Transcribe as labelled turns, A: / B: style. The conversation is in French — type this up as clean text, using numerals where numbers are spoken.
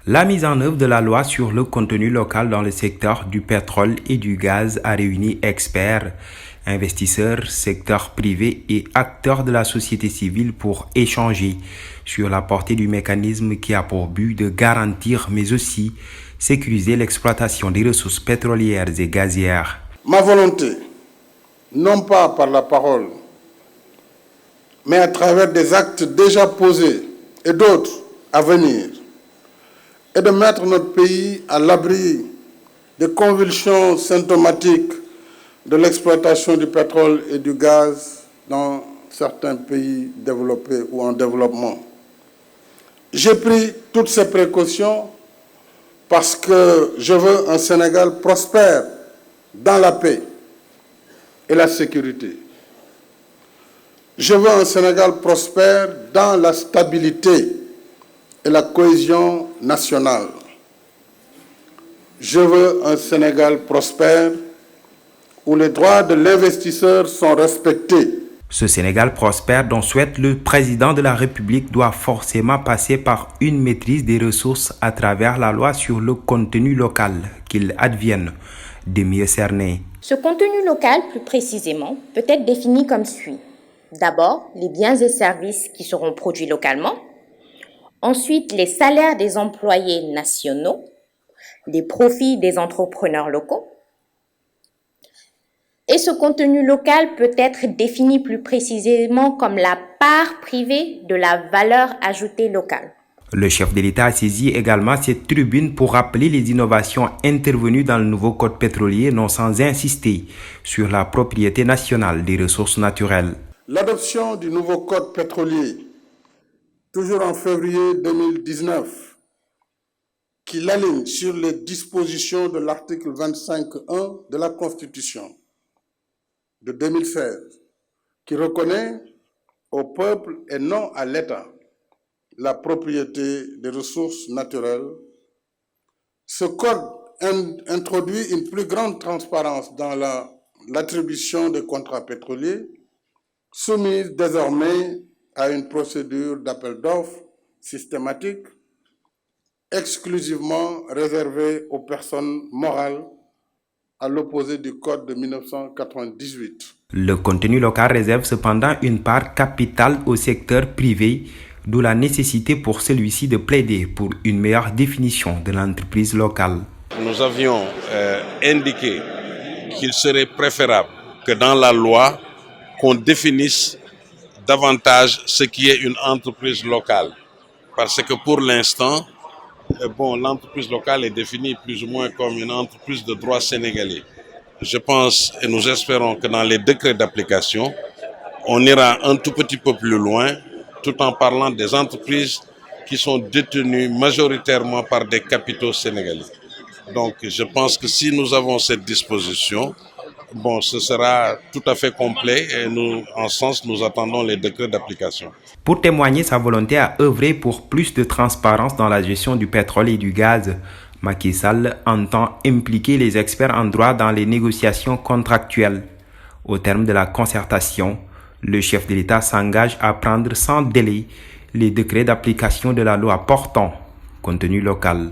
A: La mise en œuvre de la loi sur le contenu local dans le secteur du pétrole et du gaz a réuni experts, investisseurs, secteur privé et acteurs de la société civile pour échanger sur la portée du mécanisme qui a pour but de garantir mais aussi sécuriser l'exploitation des ressources pétrolières et gazières.
B: Ma volonté, non pas par la parole, mais à travers des actes déjà posés et d'autres à venir, est de mettre notre pays à l'abri des convulsions symptomatiques de l'exploitation du pétrole et du gaz dans certains pays développés ou en développement. J'ai pris toutes ces précautions parce que je veux un Sénégal prospère dans la paix et la sécurité. Je veux un Sénégal prospère dans la stabilité et la cohésion nationale. Je veux un Sénégal prospère où les droits de l'investisseur sont respectés.
A: Ce Sénégal prospère dont souhaite le président de la République doit forcément passer par une maîtrise des ressources à travers la loi sur le contenu local, qu'il advienne de mieux cerner.
C: Ce contenu local, plus précisément, peut être défini comme suit. D'abord, les biens et services qui seront produits localement. Ensuite, les salaires des employés nationaux, les profits des entrepreneurs locaux. Et ce contenu local peut être défini plus précisément comme la part privée de la valeur ajoutée locale.
A: Le chef de l'État a saisi également cette tribune pour rappeler les innovations intervenues dans le nouveau code pétrolier, non sans insister sur la propriété nationale des ressources naturelles.
B: L'adoption du nouveau code pétrolier, toujours en février 2019, qui l'aligne sur les dispositions de l'article 25.1 de la Constitution de 2016, qui reconnaît au peuple et non à l'État la propriété des ressources naturelles. Ce code introduit une plus grande transparence dans l'attribution des contrats pétroliers, soumise désormais à une procédure d'appel d'offres systématique, exclusivement réservée aux personnes morales, à l'opposé du code de 1998.
A: Le contenu local réserve cependant une part capitale au secteur privé, d'où la nécessité pour celui-ci de plaider pour une meilleure définition de l'entreprise locale.
D: Nous avions indiqué qu'il serait préférable que dans la loi, qu'on définisse davantage ce qui est une entreprise locale. Parce que pour l'instant, l'entreprise locale est définie plus ou moins comme une entreprise de droit sénégalais. Je pense et nous espérons que dans les décrets d'application, on ira un tout petit peu plus loin, tout en parlant des entreprises qui sont détenues majoritairement par des capitaux sénégalais. Donc je pense que si nous avons cette disposition, ce sera tout à fait complet et nous, en ce sens, nous attendons les décrets d'application.
A: Pour témoigner sa volonté à œuvrer pour plus de transparence dans la gestion du pétrole et du gaz, Macky Sall entend impliquer les experts en droit dans les négociations contractuelles. Au terme de la concertation, le chef de l'État s'engage à prendre sans délai les décrets d'application de la loi portant contenu local.